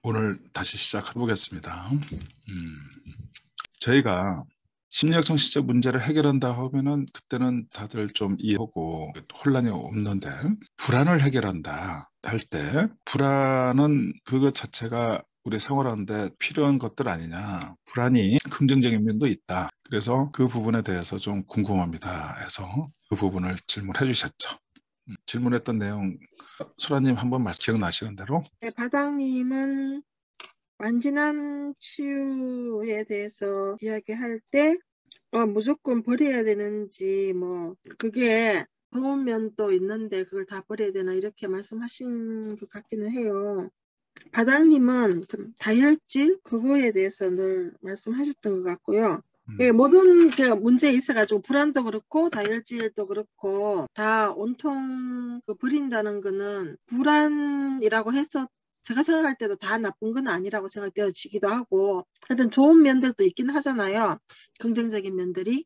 오늘 다시 시작해 보겠습니다. 저희가 심리학 정신적 문제를 해결한다 하면은 그때는 다들 좀 이해하고 혼란이 없는데, 불안을 해결한다 할 때 불안은 그것 자체가 우리 생활하는데 필요한 것들 아니냐, 불안이 긍정적인 면도 있다, 그래서 그 부분에 대해서 좀 궁금합니다 해서 그 부분을 질문해 주셨죠. 질문했던 내용 소라님 한번 기억나시는 대로. 네, 바닥님은 완전한 치유에 대해서 이야기할 때 무조건 버려야 되는지, 그게 좋은 면도 있는데 그걸 다 버려야 되나, 이렇게 말씀하신 것 같기는 해요. 바닥님은 다혈질 그거에 대해서 늘 말씀하셨던 것 같고요. 모든 문제에 있어가지고 불안도 그렇고 다혈질도 그렇고 다 온통 버린다는 거는, 불안이라고 해서 제가 생각할 때도 다 나쁜 건 아니라고 생각되어지기도 하고, 하여튼 좋은 면들도 있긴 하잖아요. 긍정적인 면들이.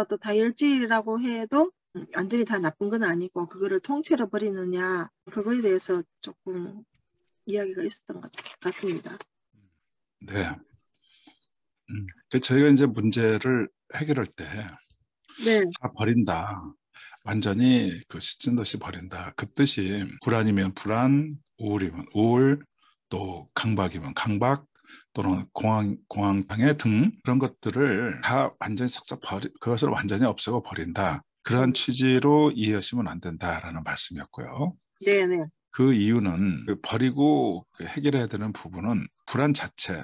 또 다혈질이라고 해도 완전히 다 나쁜 건 아니고, 그거를 통째로 버리느냐, 그거에 대해서 조금 이야기가 있었던 것 같습니다. 네. 저희가 이제 문제를 해결할 때 네. 다 버린다, 완전히 그 씻은 듯이 버린다, 그 뜻이 불안이면 불안, 우울이면 우울, 또 강박이면 강박, 또는 공황장애 등 그런 것들을 다 완전히 싹싹 그것을 완전히 없애고 버린다, 그런 취지로 이해하시면 안 된다라는 말씀이었고요. 네네. 그 이유는 버리고 해결해야 되는 부분은 불안 자체,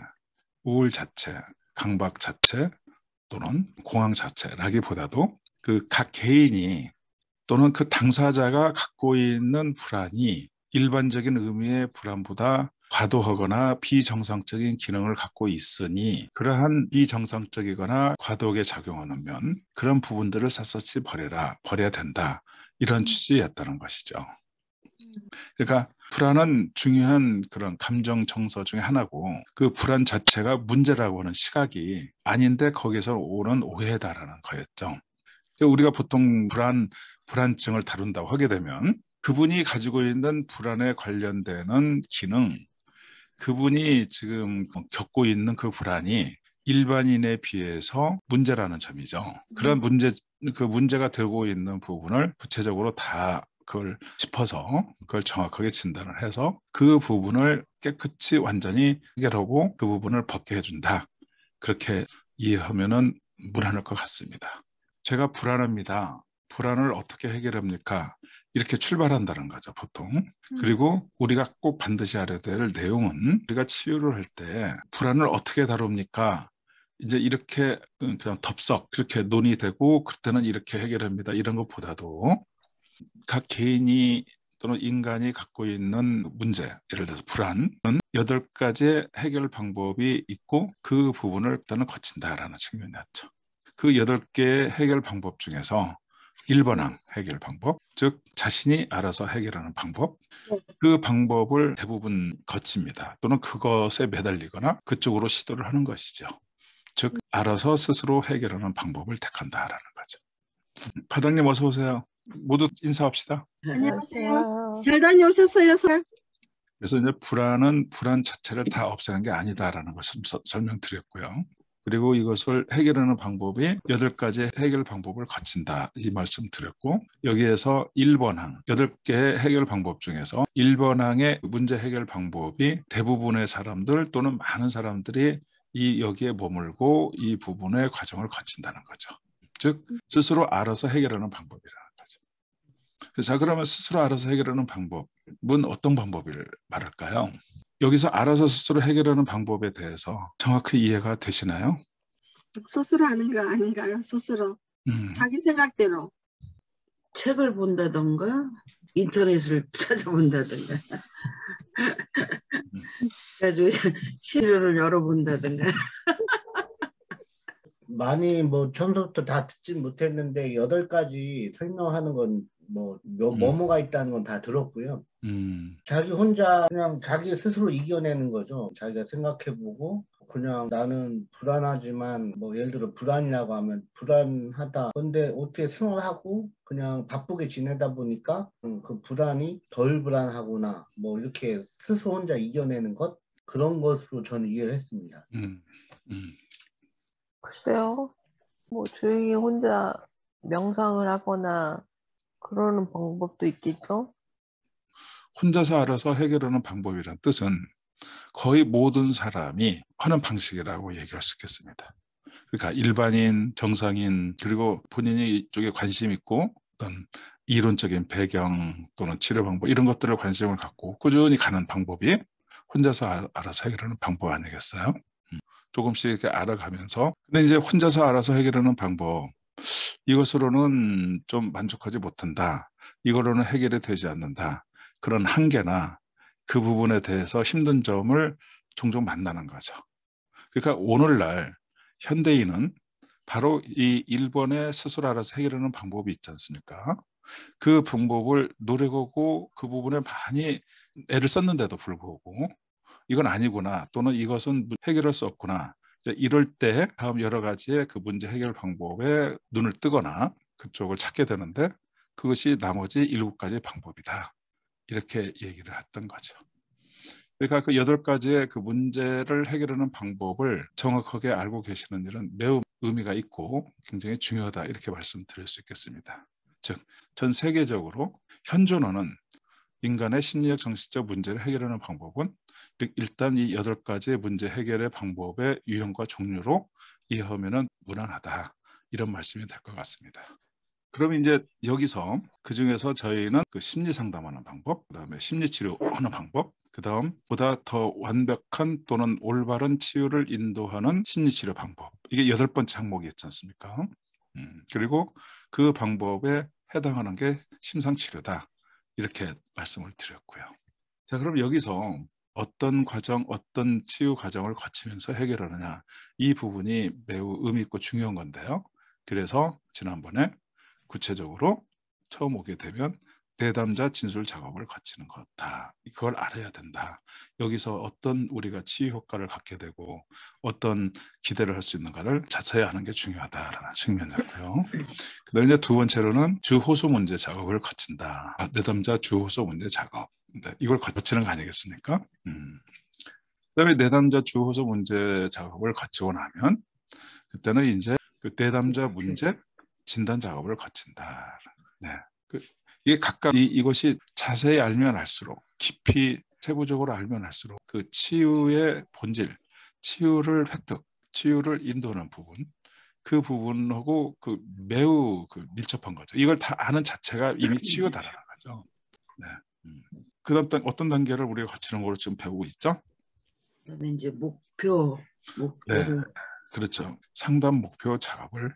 우울 자체, 강박 자체, 또는 공황 자체라기보다도 그 각 개인이 또는 그 당사자가 갖고 있는 불안이 일반적인 의미의 불안보다 과도하거나 비정상적인 기능을 갖고 있으니, 그러한 비정상적이거나 과도하게 작용하는 면, 그런 부분들을 샅샅이 버려야 된다, 이런 취지였다는 것이죠. 그러니까 불안은 중요한 그런 감정 정서 중에 하나고, 그 불안 자체가 문제라고 하는 시각이 아닌데 거기서 오는 오해다라는 거였죠. 우리가 보통 불안증을 다룬다고 하게 되면 그분이 가지고 있는 불안에 관련되는 기능, 그분이 지금 겪고 있는 그 불안이 일반인에 비해서 문제라는 점이죠. 그런 그 문제가 되고 있는 부분을 구체적으로 다 그걸 짚어서 그걸 정확하게 진단을 해서 그 부분을 깨끗이 완전히 해결하고 그 부분을 벗게 해준다, 그렇게 이해하면은 무난할 것 같습니다. 제가 불안합니다. 불안을 어떻게 해결합니까? 이렇게 출발한다는 거죠, 보통. 그리고 우리가 꼭 반드시 알아야 될 내용은, 우리가 치유를 할 때 불안을 어떻게 다룹니까? 이제 이렇게 그냥 덥석 그렇게 논의되고 그때는 이렇게 해결합니다, 이런 것보다도 각 개인이 또는 인간이 갖고 있는 문제, 예를 들어서 불안은 8가지의 해결 방법이 있고 그 부분을 일단은 거친다라는 측면이었죠. 그 8개의 해결 방법 중에서 1번항 해결 방법, 즉 자신이 알아서 해결하는 방법, 그 방법을 대부분 거칩니다. 또는 그것에 매달리거나 그쪽으로 시도를 하는 것이죠. 즉 알아서 스스로 해결하는 방법을 택한다라는 거죠. 파장님 어서 오세요. 모두 인사합시다. 안녕하세요. 잘 다녀오셨어요, 설? 그래서 이제 불안은 불안 자체를 다 없애는 게 아니다라는 것을 설명드렸고요. 그리고 이것을 해결하는 방법이 8가지 해결 방법을 거친다, 이 말씀 드렸고, 여기에서 1번항, 8개의 해결 방법 중에서 1번항의 문제 해결 방법이 대부분의 사람들 또는 많은 사람들이 여기에 머물고 이 부분의 과정을 거친다는 거죠. 즉 스스로 알아서 해결하는 방법이라는 거죠. 자, 그러면 스스로 알아서 해결하는 방법은 어떤 방법을 말할까요? 여기서 알아서 스스로 해결하는 방법에 대해서 정확히 이해가 되시나요? 스스로 하는 거 아닌가요? 스스로. 자기 생각대로. 책을 본다던가 인터넷을 찾아본다던가 가지고 시료를 열어본다던가. 많이 처음부터 다 듣진 못했는데 8가지 설명하는 건 뭐뭐가 있다는 건 다 들었고요. 자기 혼자 그냥 자기 스스로 이겨내는 거죠. 자기가 생각해보고 그냥 나는 불안하지만 예를 들어 불안이라고 하면 불안하다. 근데 어떻게 생활하고 그냥 바쁘게 지내다 보니까 그 불안이 덜 불안하구나. 이렇게 스스로 혼자 이겨내는 것. 그런 것으로 저는 이해를 했습니다. 글쎄요. 뭐 조용히 혼자 명상을 하거나 그러는 방법도 있겠죠? 혼자서 알아서 해결하는 방법이란 뜻은 거의 모든 사람이 하는 방식이라고 얘기할 수 있겠습니다. 그러니까 일반인, 정상인, 그리고 본인이 이쪽에 관심 있고 어떤 이론적인 배경 또는 치료 방법 이런 것들을 관심을 갖고 꾸준히 가는 방법이 혼자서 알아서 해결하는 방법 아니겠어요? 조금씩 이렇게 알아가면서 근데 이제 혼자서 알아서 해결하는 방법 이것으로는 좀 만족하지 못한다. 이거로는 해결이 되지 않는다. 그런 한계나 그 부분에 대해서 힘든 점을 종종 만나는 거죠. 그러니까 오늘날 현대인은 바로 이 일본의 스스로 알아서 해결하는 방법이 있지 않습니까? 그 방법을 노력하고 그 부분에 많이 애를 썼는데도 불구하고 이건 아니구나 또는 이것은 해결할 수 없구나 이럴 때 다음 여러 가지의 그 문제 해결 방법에 눈을 뜨거나 그쪽을 찾게 되는데 그것이 나머지 7가지의 방법이다. 이렇게 얘기를 했던 거죠. 그러니까 그 8가지의 그 문제를 해결하는 방법을 정확하게 알고 계시는 일은 매우 의미가 있고 굉장히 중요하다 이렇게 말씀드릴 수 있겠습니다. 즉, 전 세계적으로 현존하는 인간의 심리적 정신적 문제를 해결하는 방법은 일단 이 8가지의 문제 해결의 방법의 유형과 종류로 이해하면 무난하다. 이런 말씀이 될 것 같습니다. 그럼 이제 여기서 그중에서 저희는 그 심리 상담하는 방법, 그다음에 심리 치료하는 방법, 그다음 보다 더 완벽한 또는 올바른 치유를 인도하는 심리 치료 방법. 이게 8번째 항목이 있지 않습니까? 그리고 그 방법에 해당하는 게 심상 치료다. 이렇게 말씀을 드렸고요. 자, 그럼 여기서 어떤 과정, 어떤 치유 과정을 거치면서 해결하느냐 이 부분이 매우 의미 있고 중요한 건데요. 그래서 지난번에 구체적으로 처음 오게 되면 내담자 진술 작업을 거치는 거다. 그걸 알아야 된다. 여기서 어떤 우리가 치유 효과를 갖게 되고 어떤 기대를 할 수 있는가를 자세히 아는 게 중요하다라는 측면이었고요. 그다음에 이제 2번째로는 주호소 문제 작업을 거친다. 내담자 주호소 문제 작업. 이걸 거치는 거 아니겠습니까? 그다음에 내담자 주호소 문제 작업을 거치고 나면 그때는 이제 그 내담자 문제 진단 작업을 거친다. 네. 이게 각각 이것이 자세히 알면 알수록 깊이 세부적으로 알면 알수록 그 치유의 본질, 치유를 획득, 치유를 인도하는 부분, 그 부분하고 그 매우 그 밀접한 거죠. 이걸 다 아는 자체가 이미 치유다라는 거죠. 네. 그다음 어떤 단계를 우리가 거치는 걸로 지금 배우고 있죠? 그다음에 이제 목표를 네. 그렇죠. 상담 목표 작업을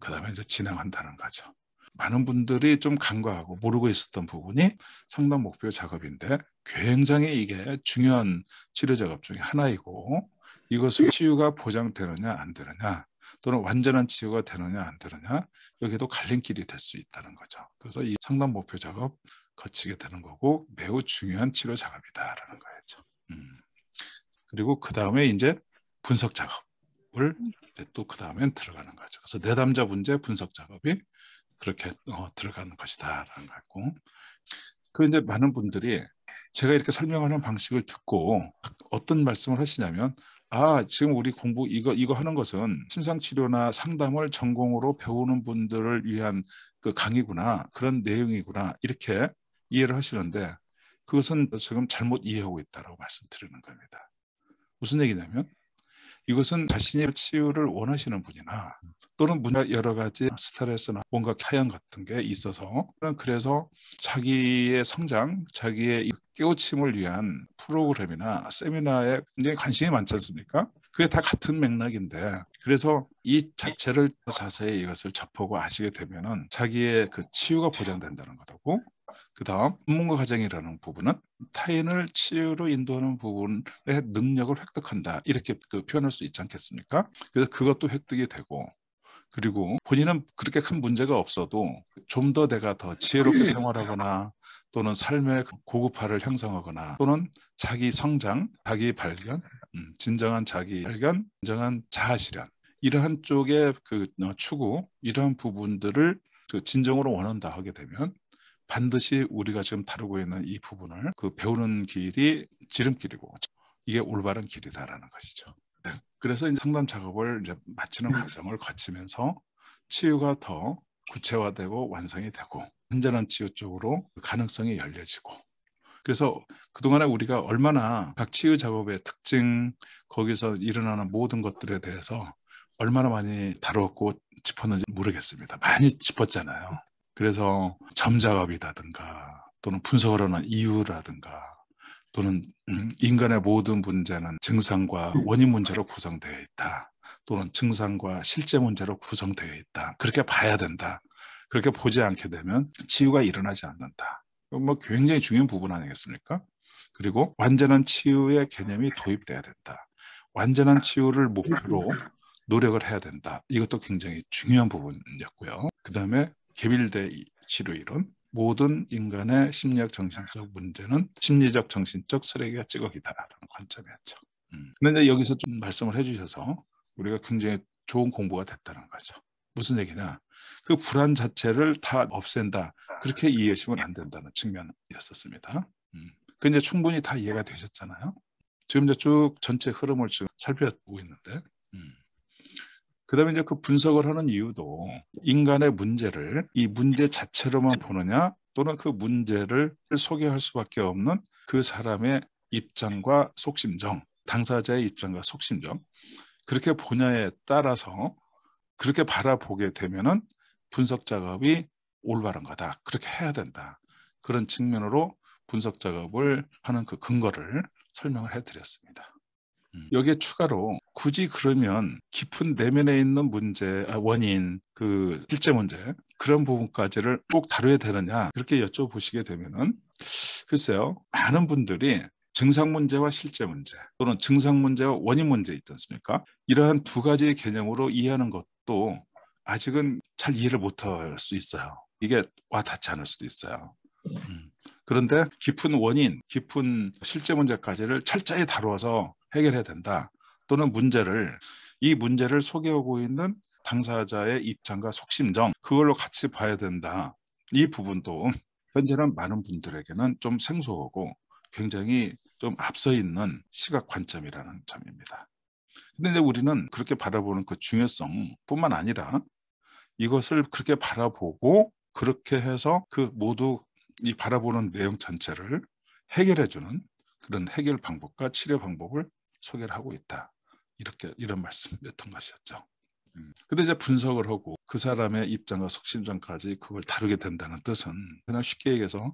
그다음에 이제 진행한다는 거죠. 많은 분들이 좀 간과하고 모르고 있었던 부분이 상담 목표 작업인데 굉장히 이게 중요한 치료 작업 중에 하나이고 이것을 치유가 보장되느냐 안 되느냐 또는 완전한 치유가 되느냐 안 되느냐 여기도 갈림길이 될 수 있다는 거죠. 그래서 이 상담 목표 작업 거치게 되는 거고 매우 중요한 치료 작업이다라는 거죠. 그리고 그 다음에 이제 분석 작업을 또 그 다음엔 들어가는 거죠. 그래서 내담자 문제 분석 작업이 그렇게 들어가는 것이다라는 거고. 그 이제 많은 분들이 제가 이렇게 설명하는 방식을 듣고 어떤 말씀을 하시냐면 지금 우리 공부 이거 하는 것은 심상치료나 상담을 전공으로 배우는 분들을 위한 그 강의구나 그런 내용이구나 이렇게 이해를 하시는데 그것은 지금 잘못 이해하고 있다고 말씀드리는 겁니다. 무슨 얘기냐면 이것은 자신의 치유를 원하시는 분이나 또는 여러 가지 스트레스나 뭔가 타향 같은 게 있어서 그래서 자기의 성장, 자기의 깨우침을 위한 프로그램이나 세미나에 굉장히 관심이 많지 않습니까? 그게 다 같은 맥락인데 그래서 이 자체를 자세히 이것을 접하고 아시게 되면은 자기의 그 치유가 보장된다는 거고 그 다음 전문가 과정이라는 부분은 타인을 치유로 인도하는 부분의 능력을 획득한다 이렇게 표현할 수 있지 않겠습니까? 그래서 그것도 획득이 되고 그리고 본인은 그렇게 큰 문제가 없어도 좀 더 내가 더 지혜롭게 생활하거나 또는 삶의 고급화를 형성하거나 또는 자기 성장, 자기 발견, 진정한 자기 발견, 진정한 자아 실현 이러한 쪽의 그 추구 이러한 부분들을 진정으로 원한다 하게 되면 반드시 우리가 지금 다루고 있는 이 부분을 그 배우는 길이 지름길이고 이게 올바른 길이다라는 것이죠. 네. 그래서 이제 상담 작업을 이제 마치는 과정을 거치면서 치유가 더 구체화되고 완성이 되고 완전한 치유 쪽으로 가능성이 열려지고, 그래서 그동안에 우리가 얼마나 각 치유 작업의 특징, 거기서 일어나는 모든 것들에 대해서 얼마나 많이 다뤘고 짚었는지 모르겠습니다. 많이 짚었잖아요. 그래서 점작업이라든가 또는 분석을 하는 이유라든가 또는 인간의 모든 문제는 증상과 원인 문제로 구성되어 있다. 또는 증상과 실제 문제로 구성되어 있다. 그렇게 봐야 된다. 그렇게 보지 않게 되면 치유가 일어나지 않는다. 뭐 굉장히 중요한 부분 아니겠습니까? 그리고 완전한 치유의 개념이 도입돼야 된다. 완전한 치유를 목표로 노력을 해야 된다. 이것도 굉장히 중요한 부분이었고요. 그 다음에 개빌대 치료 이론, 모든 인간의 심리적 정신적 문제는 심리적 정신적 쓰레기가 찌꺼기다라는 관점이었죠. 그런데 여기서 좀 말씀을 해주셔서 우리가 굉장히 좋은 공부가 됐다는 거죠. 무슨 얘기냐? 그 불안 자체를 다 없앤다. 그렇게 이해하시면 안 된다는 측면이었습니다. 그 이제 충분히 다 이해가 되셨잖아요. 지금 이제 쭉 전체 흐름을 지금 살펴보고 있는데, 그다음에 이제 그 분석을 하는 이유도 인간의 문제를 이 문제 자체로만 보느냐, 또는 그 문제를 소개할 수밖에 없는 그 사람의 입장과 속심정, 당사자의 입장과 속심정, 그렇게 보냐에 따라서 그렇게 바라보게 되면은 분석 작업이 올바른 거다. 그렇게 해야 된다. 그런 측면으로 분석 작업을 하는 그 근거를 설명을 해드렸습니다. 여기에 추가로 굳이 그러면 깊은 내면에 있는 문제, 원인, 그 실제 문제, 그런 부분까지를 꼭 다뤄야 되느냐, 그렇게 여쭤보시게 되면은 글쎄요, 많은 분들이 증상 문제와 실제 문제, 또는 증상 문제와 원인 문제 있지 않습니까? 이러한 두 가지 개념으로 이해하는 것도 아직은 잘 이해를 못할 수 있어요. 이게 와닿지 않을 수도 있어요. 그런데 깊은 원인, 깊은 실제 문제까지를 철저히 다루어서 해결해야 된다. 또는 이 문제를 소개하고 있는 당사자의 입장과 속심정, 그걸로 같이 봐야 된다. 이 부분도 현재는 많은 분들에게는 좀 생소하고 굉장히 좀 앞서 있는 시각 관점이라는 점입니다. 근데 이제 우리는 그렇게 바라보는 그 중요성뿐만 아니라 이것을 그렇게 바라보고 그렇게 해서 그 모두 이 바라보는 내용 전체를 해결해주는 그런 해결 방법과 치료 방법을 소개를 하고 있다. 이런 말씀이었던 것이었죠. 근데 이제 분석을 하고 그 사람의 입장과 속심정까지 그걸 다루게 된다는 뜻은 그냥 쉽게 얘기해서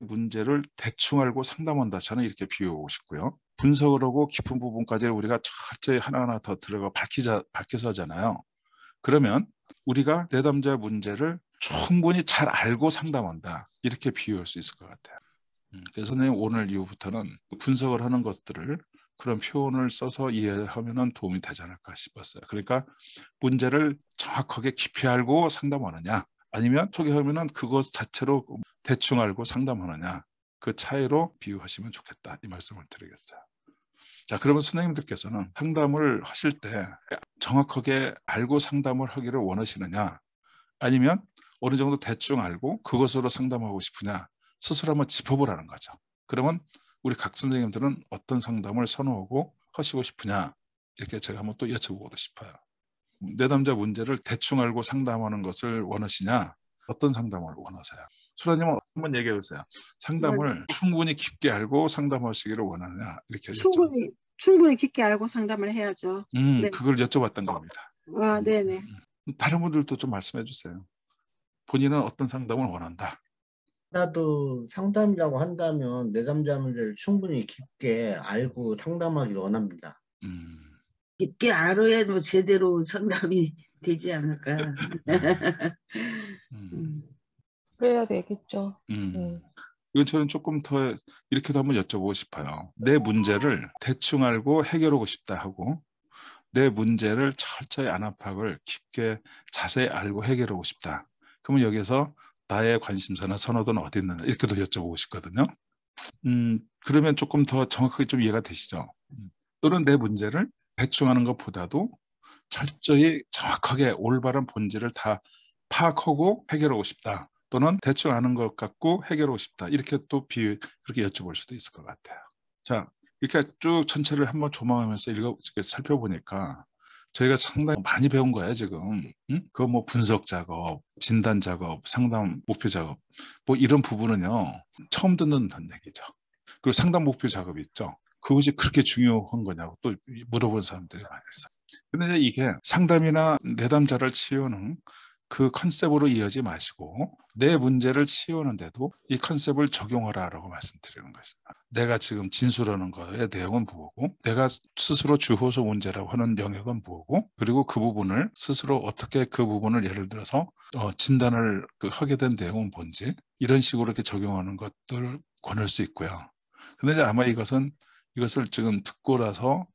문제를 대충 알고 상담한다. 저는 이렇게 비유하고 싶고요. 분석을 하고 깊은 부분까지 우리가 철저히 하나하나 더 들어가 밝혀서 하잖아요. 그러면 우리가 내담자 문제를 충분히 잘 알고 상담한다. 이렇게 비유할 수 있을 것 같아요. 그래서 선생님 오늘 이후부터는 분석을 하는 것들을 그런 표현을 써서 이해하면 도움이 되지 않을까 싶었어요. 그러니까 문제를 정확하게 깊이 알고 상담하느냐, 아니면 소개하면 그것 자체로 대충 알고 상담하느냐, 그 차이로 비유하시면 좋겠다. 이 말씀을 드리겠어요. 자, 그러면 선생님들께서는 상담을 하실 때 정확하게 알고 상담을 하기를 원하시느냐, 아니면 어느 정도 대충 알고 그것으로 상담하고 싶으냐, 스스로 한번 짚어보라는 거죠. 그러면 우리 각 선생님들은 어떤 상담을 선호하고 하시고 싶으냐, 이렇게 제가 한번 또 여쭤보고 싶어요. 내담자 문제를 대충 알고 상담하는 것을 원하시냐, 어떤 상담을 원하세요? 수라님은 한번 얘기해 보세요. 상담을 충분히 깊게 알고 상담하시기를 원하느냐, 이렇게 충분히 깊게 알고 상담을 해야죠. 네. 그걸 여쭤봤던 겁니다. 네네. 다른 분들도 좀 말씀해 주세요. 본인은 어떤 상담을 원한다? 나도 상담이라고 한다면 내담자 문제를 충분히 깊게 알고 상담하기를 원합니다. 깊게 알아야 뭐 제대로 상담이 되지 않을까. 그래야 되겠죠. 이건 저는 조금 더 이렇게도 한번 여쭤보고 싶어요. 내 문제를 대충 알고 해결하고 싶다 하고, 내 문제를 철저히 안압박을 깊게 자세히 알고 해결하고 싶다. 그러면 여기서 나의 관심사나 선호도는 어디 있느냐, 이렇게도 여쭤보고 싶거든요. 그러면 조금 더 정확하게 좀 이해가 되시죠? 또는 내 문제를 대충 하는 것보다도 철저히 정확하게 올바른 본질을 다 파악하고 해결하고 싶다. 또는 대충 아는 것 같고 해결하고 싶다. 이렇게 또 그렇게 여쭤볼 수도 있을 것 같아요. 자, 이렇게 쭉 전체를 한번 조망하면서 살펴보니까 저희가 상당히 많이 배운 거예요, 지금. 응? 그거 뭐 분석 작업, 진단 작업, 상담 목표 작업, 뭐 이런 부분은요, 처음 듣는다는 얘기죠. 그리고 상담 목표 작업이 있죠. 그것이 그렇게 중요한 거냐고 또 물어보는 사람들이 많이 있어요. 근데 이게 상담이나 내담자를 치유는 그 컨셉으로 이어지 마시고 내 문제를 치유하는데도 이 컨셉을 적용하라라고 말씀드리는 것입니다. 내가 지금 진술하는 거의 내용은 무엇고 내가 스스로 주호소 문제라고 하는 영역은 무엇고 그리고 그 부분을 스스로 어떻게 그 부분을 예를 들어서 진단을 하게 된 내용은 뭔지 이런 식으로 이렇게 적용하는 것들을 권할 수 있고요. 근데 아마 이것을 지금 듣고 나서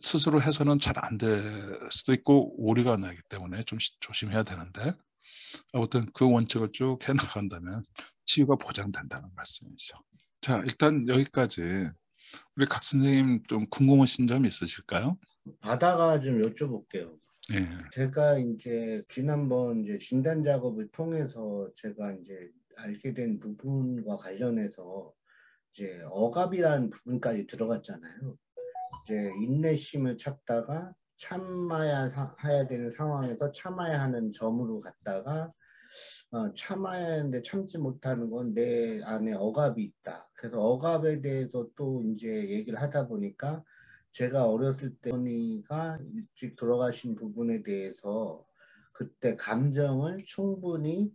스스로 해서는 잘 안 될 수도 있고 오류가 나기 때문에 좀 조심해야 되는데 아무튼 그 원칙을 쭉 해나간다면 치유가 보장된다는 말씀이죠. 자, 일단 여기까지 우리 각 선생님 좀 궁금하신 점 있으실까요? 바다가 좀 여쭤볼게요. 예. 제가 이제 지난번 이제 진단 작업을 통해서 제가 이제 알게 된 부분과 관련해서 이제 억압이라는 부분까지 들어갔잖아요. 이제 인내심을 찾다가 참아야 해야 되는 상황에서 참아야 하는 점으로 갔다가 참아야 하는데 참지 못하는 건 내 안에 억압이 있다. 그래서 억압에 대해서 또 이제 얘기를 하다 보니까 제가 어렸을 때 어머니가 일찍 돌아가신 부분에 대해서 그때 감정을 충분히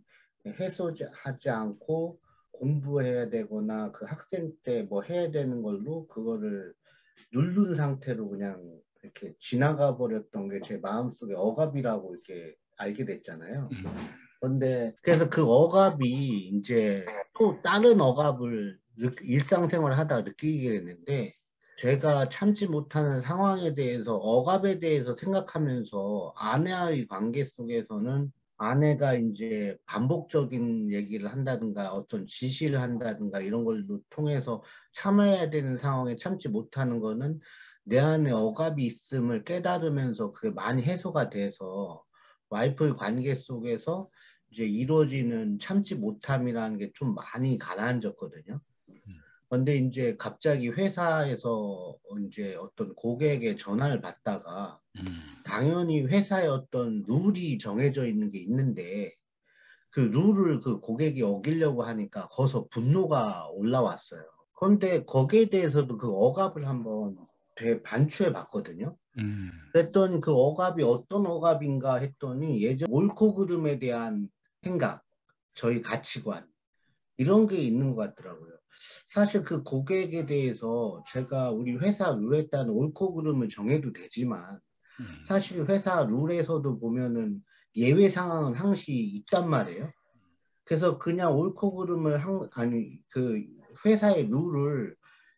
해소하지 않고 공부해야 되거나 그 학생 때 뭐 해야 되는 걸로 그거를 누른 상태로 그냥 이렇게 지나가 버렸던 게 제 마음속에 억압이라고 이렇게 알게 됐잖아요. 근데 그래서 그 억압이 이제 또 다른 억압을 일상생활을 하다가 느끼게 됐는데 제가 참지 못하는 상황에 대해서 억압에 대해서 생각하면서 아내와의 관계 속에서는 아내가 이제 반복적인 얘기를 한다든가 어떤 지시를 한다든가 이런 걸로 통해서 참아야 되는 상황에 참지 못하는 거는 내 안에 억압이 있음을 깨달으면서 그게 많이 해소가 돼서 와이프의 관계 속에서 이제 이루어지는 참지 못함이라는 게 좀 많이 가라앉았거든요. 근데 이제 갑자기 회사에서 이제 어떤 고객의 전화를 받다가 당연히 회사에 어떤 룰이 정해져 있는 게 있는데 그 룰을 그 고객이 어기려고 하니까 거기서 분노가 올라왔어요. 그런데 거기에 대해서도 그 억압을 한번 되게 반추해 봤거든요. 그랬더니 그 억압이 어떤 억압인가 했더니 예전 옳고 그름에 대한 생각, 저희 가치관 이런 게 있는 것 같더라고요. 사실 그 고객에 대해서 제가 우리 회사 룰에 따른 옳고 그름을 정해도 되지만 사실 회사 룰에서도 보면은 예외 상황은 항시 있단 말이에요. 그래서 그냥 옳고 그름을 그 회사의 룰을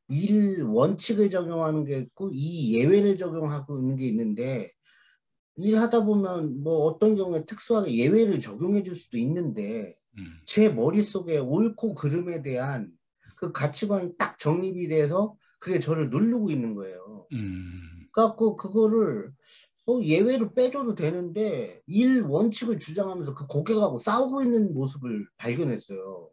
일 원칙을 적용하는 게 있고 이 예외를 적용하고 있는 게 있는데 일하다 보면 뭐 어떤 경우에 특수하게 예외를 적용해 줄 수도 있는데 제 머릿속에 옳고 그름에 대한 그 가치관이 딱 정립이 돼서 그게 저를 누르고 있는 거예요. 그래갖고 그거를 예외로 빼줘도 되는데 일 원칙을 주장하면서 그 고객하고 싸우고 있는 모습을 발견했어요.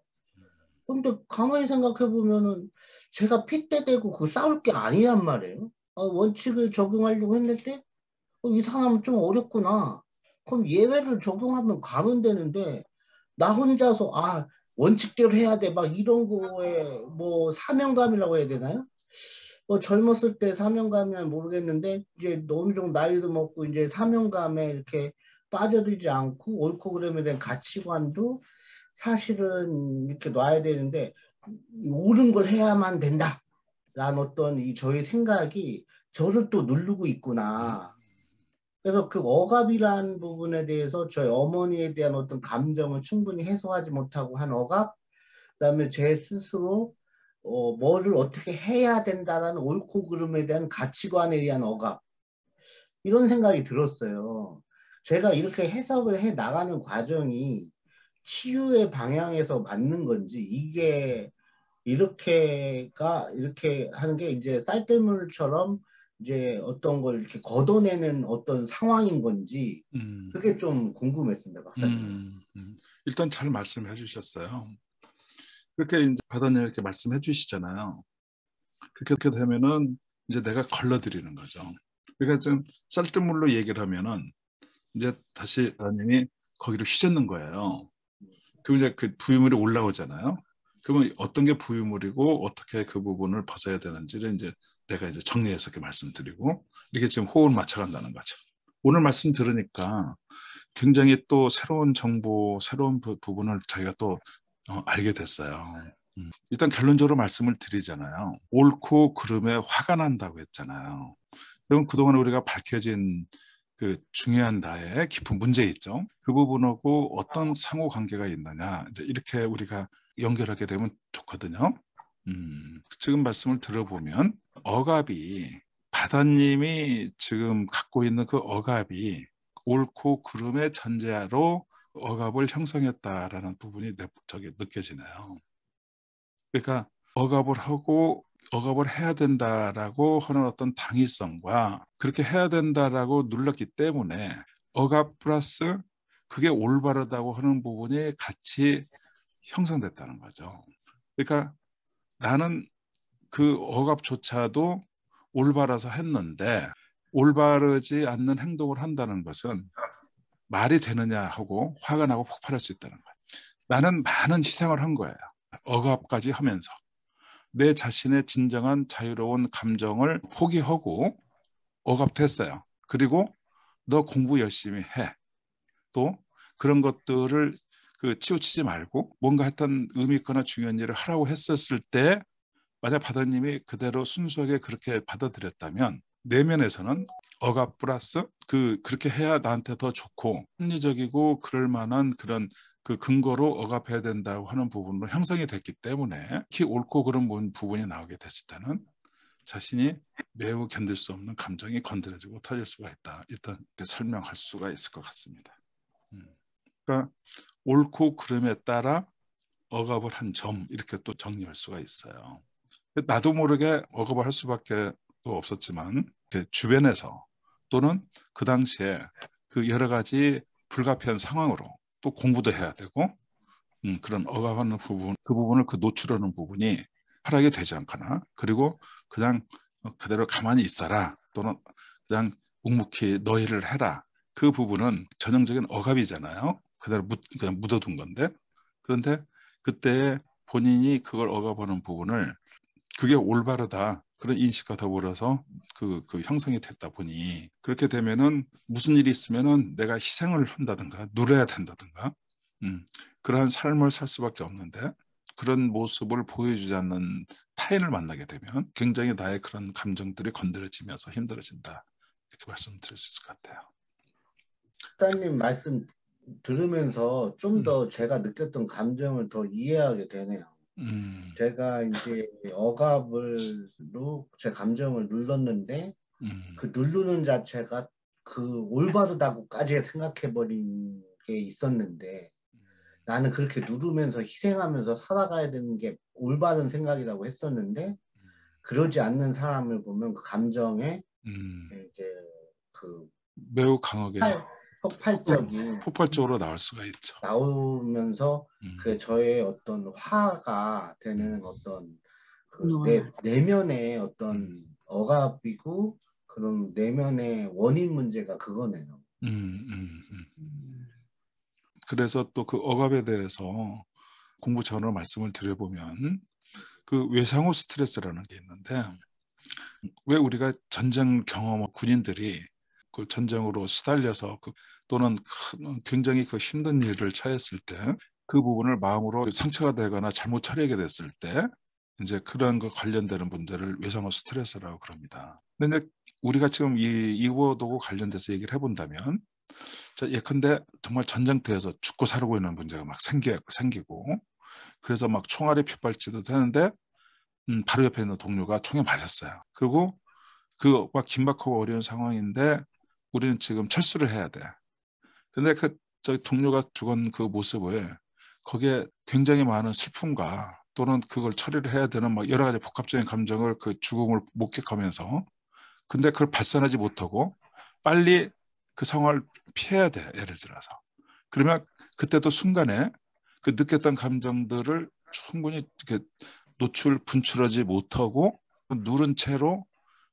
근데 가만히 생각해 보면은 제가 핏대 대고 그 싸울 게 아니란 말이에요. 원칙을 적용하려고 했는데 이 사람은 좀 어렵구나. 그럼 예외를 적용하면 가면 되는데 나 혼자서 원칙대로 해야 돼 막 이런 거에 뭐 사명감이라고 해야 되나요? 젊었을 때 사명감이란 모르겠는데 이제 어느 정도 나이도 먹고 이제 사명감에 이렇게 빠져들지 않고 옳고 그름에 대한 가치관도 사실은 이렇게 놔야 되는데 옳은 걸 해야만 된다 라는 어떤 이 저의 생각이 저를 또 누르고 있구나. 그래서 그 억압이라는 부분에 대해서 저희 어머니에 대한 어떤 감정을 충분히 해소하지 못하고 한 억압, 그다음에 제 스스로 뭐를 어떻게 해야 된다라는 옳고 그름에 대한 가치관에 의한 억압, 이런 생각이 들었어요. 제가 이렇게 해석을 해 나가는 과정이 치유의 방향에서 맞는 건지 이게 이렇게 하는 게 이제 쌀뜨물처럼 이제 어떤 걸 이렇게 걷어내는 어떤 상황인 건지 그게 좀 궁금했습니다, 박사님. 일단 잘 말씀해 주셨어요. 그렇게 이제 바다님 이렇게 말씀해 주시잖아요. 그렇게 되면은 이제 내가 걸러드리는 거죠. 그러니까 좀 쌀뜨물로 얘기를 하면은 이제 다시 하나님이 거기로 휘젓는 거예요. 그럼 이제 그 부유물이 올라오잖아요. 그러면 어떤 게 부유물이고 어떻게 그 부분을 벗어야 되는지를 이제 내가 이제 정리해서 이렇게 말씀드리고 이렇게 지금 호흡을 맞춰간다는 거죠. 오늘 말씀 들으니까 굉장히 또 새로운 정보, 새로운 부분을 저희가 또 알게 됐어요. 일단 결론적으로 말씀을 드리잖아요. 옳고 그름에 화가 난다고 했잖아요. 그럼 그동안 우리가 밝혀진 그 중요한 나의 깊은 문제 있죠. 그 부분하고 어떤 상호 관계가 있느냐 이제 이렇게 우리가 연결하게 되면 좋거든요. 지금 말씀을 들어보면 억압이 바다님이 지금 갖고 있는 그 억압이 옳고 그름의 전제하로 억압을 형성했다라는 부분이 저기 느껴지네요. 그러니까 억압을 해야 된다라고 하는 어떤 당위성과 그렇게 해야 된다라고 눌렀기 때문에 억압 플러스 그게 올바르다고 하는 부분이 같이 형성됐다는 거죠. 그러니까 나는 그 억압조차도 올바라서 했는데 올바르지 않는 행동을 한다는 것은 말이 되느냐 하고 화가 나고 폭발할 수 있다는 거예요. 나는 많은 희생을 한 거예요. 억압까지 하면서. 내 자신의 진정한 자유로운 감정을 포기하고 억압됐어요. 그리고 너 공부 열심히 해. 또 그런 것들을 치우치지 말고 뭔가 했던 의미 있거나 중요한 일을 하라고 했었을 때 만약 바다님이 그대로 순수하게 그렇게 받아들였다면 내면에서는 억압 플러스 그렇게 해야 나한테 더 좋고 합리적이고 그럴 만한 그런 그 근거로 억압해야 된다고 하는 부분으로 형성이 됐기 때문에 특히 옳고 그런 부분이 나오게 됐을 때는 자신이 매우 견딜 수 없는 감정이 건드려지고 터질 수가 있다. 일단 설명할 수가 있을 것 같습니다. 그러니까 옳고 그름에 따라 억압을 한 점 이렇게 또 정리할 수가 있어요. 나도 모르게 억압을 할 수밖에 없었지만 주변에서 또는 그 당시에 그 여러 가지 불가피한 상황으로 또 공부도 해야 되고 그런 억압하는 부분 그 부분을 노출하는 부분이 하락이 되지 않거나 그리고 그냥 그대로 가만히 있어라 또는 그냥 묵묵히 너 일을 해라 그 부분은 전형적인 억압이잖아요. 그대로 그냥 묻어둔 건데 그런데 그때 본인이 그걸 억압하는 부분을 그게 올바르다 그런 인식과 더불어서 그 형성이 됐다 보니 그렇게 되면은 무슨 일이 있으면은 내가 희생을 한다든가 누려야 된다든가 그러한 삶을 살 수밖에 없는데 그런 모습을 보여주지 않는 타인을 만나게 되면 굉장히 나의 그런 감정들이 건드려지면서 힘들어진다 이렇게 말씀드릴 수 있을 것 같아요. 목사님 말씀 들으면서 좀 더 제가 느꼈던 감정을 더 이해하게 되네요. 제가 이제 억압으로 제 감정을 눌렀는데 그 누르는 자체가 그 올바르다고까지 생각해버린 게 있었는데 나는 그렇게 누르면서 희생하면서 살아가야 되는 게 올바른 생각이라고 했었는데 그러지 않는 사람을 보면 그 감정에 이제 그 매우 강하게 폭발적으로 나올 수가 있죠. 나오면서 그 저의 어떤 화가 되는 어떤 그 내면의 어떤 억압이고 그런 내면의 원인 문제가 그거네요. 그래서 또 그 억압에 대해서 공부 전으로 말씀을 드려보면 그 외상후 스트레스라는 게 있는데 왜 우리가 전쟁 경험 군인들이 그 전쟁으로 시달려서 또는 굉장히 그 힘든 일을 처했을 때 그 부분을 마음으로 상처가 되거나 잘못 처리하게 됐을 때 이제 그런 거 관련되는 문제를 외상후 스트레스라고 그럽니다. 근데 우리가 지금 이거하고 관련돼서 얘기를 해본다면 예컨대 정말 전쟁터에서 죽고 살고 있는 문제가 막 생기고 그래서 막 총알이 핏발치도 되는데 바로 옆에 있는 동료가 총에 맞았어요. 그리고 그 막 긴박하고 어려운 상황인데 우리는 지금 철수를 해야 돼. 근데 저기 동료가 죽은 그 모습을 거기에 굉장히 많은 슬픔과 또는 그걸 처리를 해야 되는 막 여러 가지 복합적인 감정을 그 죽음을 목격하면서 근데 그걸 발산하지 못하고 빨리 그 상황을 피해야 돼. 예를 들어서. 그러면 그때도 순간에 그 느꼈던 감정들을 충분히 이렇게 분출하지 못하고 누른 채로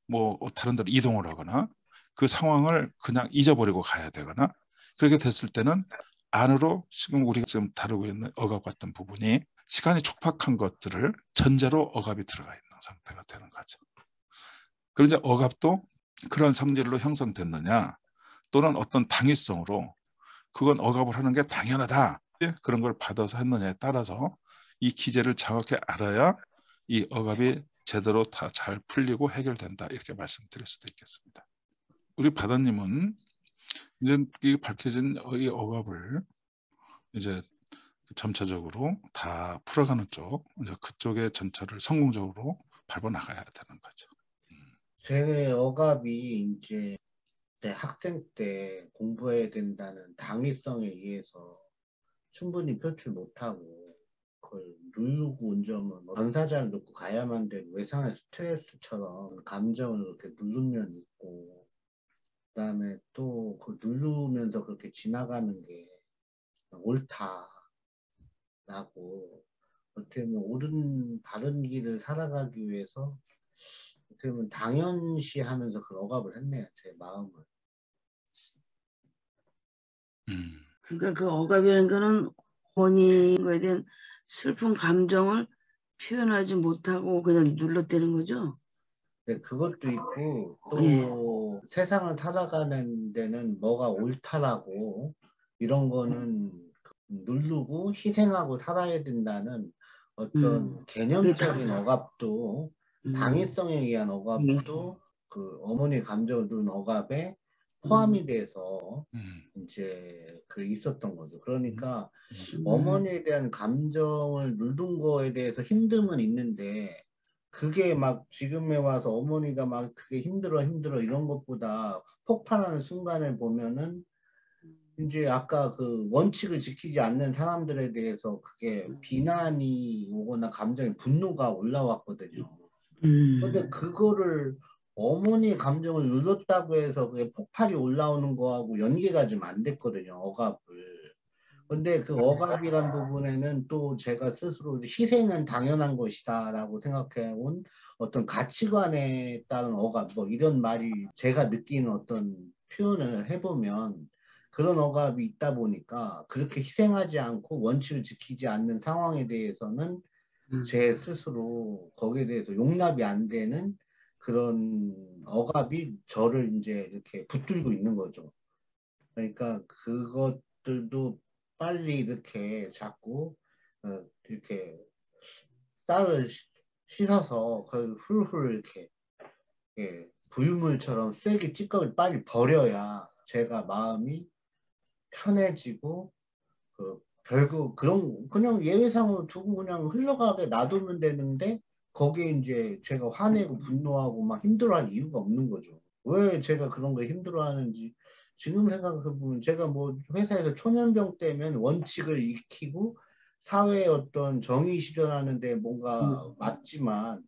뭐 다른 데로 이동을 하거나 그 상황을 그냥 잊어버리고 가야 되거나 그렇게 됐을 때는 안으로 지금 우리가 지금 다루고 있는 억압 같은 부분이 시간이 촉박한 것들을 전제로 억압이 들어가 있는 상태가 되는 거죠. 그런데 억압도 그런 성질로 형성됐느냐 또는 어떤 당위성으로 그건 억압을 하는 게 당연하다 그런 걸 받아서 했느냐에 따라서 이 기제를 정확히 알아야 이 억압이 제대로 다 잘 풀리고 해결된다 이렇게 말씀드릴 수도 있겠습니다. 우리 바다님은 이제 이 밝혀진 이 억압을 이제 점차적으로 다 풀어가는 쪽 이제 그쪽의 전차를 성공적으로 밟아 나가야 되는 거죠. 제 억압이 이제 내 학생 때 공부해야 된다는 당위성에 의해서 충분히 표출 못하고 그걸 누르고 운전은 전사자를 놓고 가야만 되는 외상의 스트레스처럼 감정을 이렇게 누른 면이 있고 그다음에 또 그 누르면서 그렇게 지나가는 게 옳다라고 어떻게 보면 옳은 바른 길을 살아가기 위해서 어떻게 보면 당연시하면서 그 억압을 했네요. 제 마음을. 그러니까 그 억압이라는 거는 본인에 대한 슬픈 감정을 표현하지 못하고 그냥 눌렀다는 거죠? 네, 그것도 있고 또 예. 세상을 살아가는 데는 뭐가 옳다라고 이런 거는 누르고 희생하고 살아야 된다는 어떤 개념적인 억압도 당위성에 의한 억압도 그 어머니의 감정을 누른 억압에 포함이 돼서 이제 그 있었던 거죠. 그러니까 어머니에 대한 감정을 누른 거에 대해서 힘듦은 있는데 그게 막 지금에 와서 어머니가 막 그게 힘들어 이런 것보다 폭발하는 순간을 보면은 이제 아까 그 원칙을 지키지 않는 사람들에 대해서 그게 비난이 오거나 감정의 분노가 올라왔거든요. 근데 그거를 어머니의 감정을 눌렀다고 해서 그게 폭발이 올라오는 거하고 연계가 좀 안 됐거든요. 억압을. 근데 그 억압이란 부분에는 또 제가 스스로 희생은 당연한 것이다라고 생각해온 어떤 가치관에 따른 억압, 뭐 이런 말이 제가 느끼는 어떤 표현을 해보면 그런 억압이 있다 보니까 그렇게 희생하지 않고 원칙을 지키지 않는 상황에 대해서는 제 스스로 거기에 대해서 용납이 안 되는 그런 억압이 저를 이제 이렇게 붙들고 있는 거죠. 그러니까 그것들도 빨리 이렇게 자꾸 이렇게 쌀을 씻어서 그걸 훌훌 이렇게 부유물처럼 세게 찌꺼기를 빨리 버려야 제가 마음이 편해지고 별거 그런 그냥 예외상으로 두고 그냥 흘러가게 놔두면 되는데 거기에 이제 제가 화내고 분노하고 막 힘들어할 이유가 없는 거죠. 왜 제가 그런 거 힘들어하는지 지금 생각해보면 제가 뭐 회사에서 초년병 때면 원칙을 익히고 사회의 어떤 정의 실현하는데 뭔가 맞지만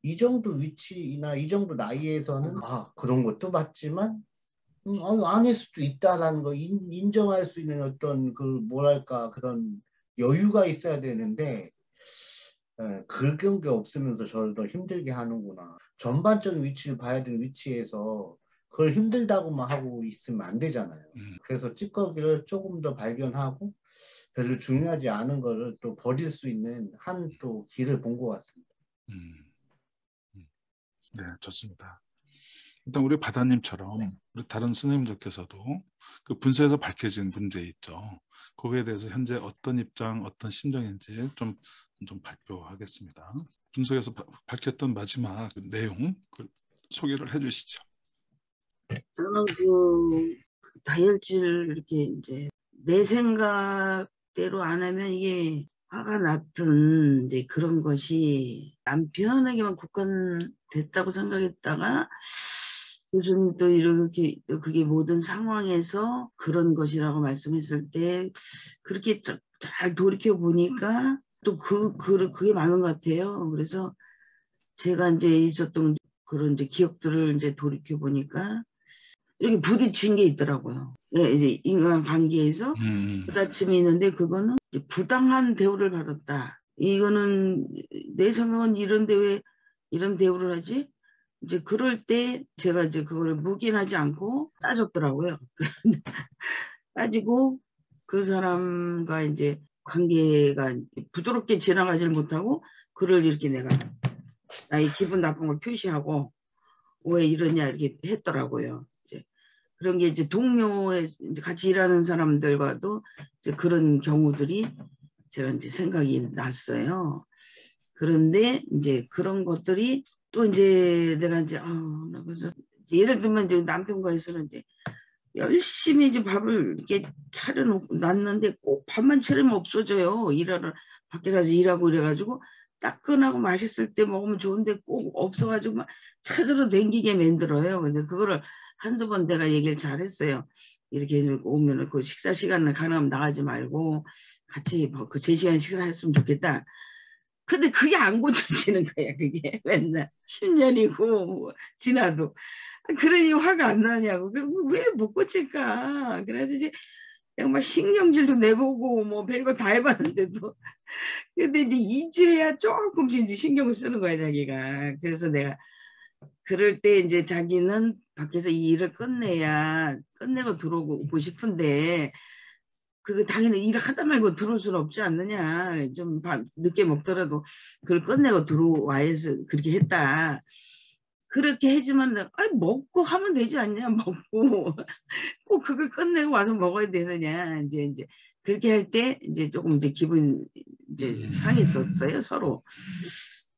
이 정도 위치나 이 정도 나이에서는 그런 것도 맞지만 아닐 수도 있다라는 거 인정할 수 있는 어떤 그 뭐랄까 그런 여유가 있어야 되는데 그런 게 없으면서 저를 더 힘들게 하는구나. 전반적인 위치를 봐야 되는 위치에서 그걸 힘들다고만 하고 있으면 안 되잖아요. 그래서 찌꺼기를 조금 더 발견하고 별로 중요하지 않은 거를 또 버릴 수 있는 한 또 길을 본 것 같습니다. 네, 좋습니다. 일단 우리 바다님처럼 우리 다른 스님들께서도 그 분서에서 밝혀진 문제 있죠. 거기에 대해서 현재 어떤 입장, 어떤 심정인지 좀 발표하겠습니다. 분서에서 밝혔던 마지막 내용 소개를 해주시죠. 저는 그 다혈질 이렇게 이제 내 생각대로 안 하면 이게 화가 났던 이제 그런 것이 남편에게만 국한됐다고 생각했다가 요즘 또 이렇게 또 그게 모든 상황에서 그런 것이라고 말씀했을 때 그렇게 잘 돌이켜 보니까 또 그게 많은 것 같아요. 그래서 제가 이제 있었던 그런 이제 기억들을 이제 돌이켜 보니까 이렇게 부딪힌 게 있더라고요. 예, 이제 인간 관계에서 부딪힘이 있는데 그거는 이제 부당한 대우를 받았다. 이거는 내 생각은 이런데 왜 이런 대우를 하지? 이제 그럴 때 제가 이제 그걸 묵인하지 않고 따졌더라고요. 따지고 그 사람과 이제 관계가 부드럽게 지나가질 못하고 그를 이렇게 내가 나의 기분 나쁜 걸 표시하고 왜 이러냐 이렇게 했더라고요. 이제 그런 게 이제 동료에 이제 같이 일하는 사람들과도 이제 그런 경우들이 제가 이제 생각이 났어요. 그런데 이제 그런 것들이 또 이제 내가 이제 그래서 예를 들면 이제 남편과에서는 이제 열심히 이제 밥을 이렇게 차려놨는데 꼭 밥만 차리면 없어져요. 일하러 밖에 가서 일하고 이래가지고 따끈하고 맛있을 때 먹으면 좋은데 꼭 없어가지고 막 찾으러 댕기게 만들어요. 근데 그거를 한두 번 내가 얘기를 잘했어요. 이렇게 오면 그 식사 시간을 가능하면 나가지 말고 같이 그 제 시간 식사를 했으면 좋겠다. 근데 그게 안 고쳐지는 거야. 그게 맨날 10년이고 뭐 지나도. 그러니 화가 안 나냐고. 왜 못 고칠까? 그래서 이제 내가 막 신경질도 내보고 뭐 별거 다 해봤는데도. 근데 이제 이제야 조금씩 이제 신경을 쓰는 거야, 자기가. 그래서 내가 그럴 때 이제 자기는 밖에서 이 일을 끝내고 들어오고 싶은데 그거 당연히 일을 하다 말고 들어올 수는 없지 않느냐. 좀 늦게 먹더라도 그걸 끝내고 들어와야서 그렇게 했다. 그렇게 해주면 먹고 하면 되지 않냐. 먹고 꼭 그걸 끝내고 와서 먹어야 되느냐. 이제 그렇게 할 때 이제 조금 이제 기분 이제 상했었어요, 서로.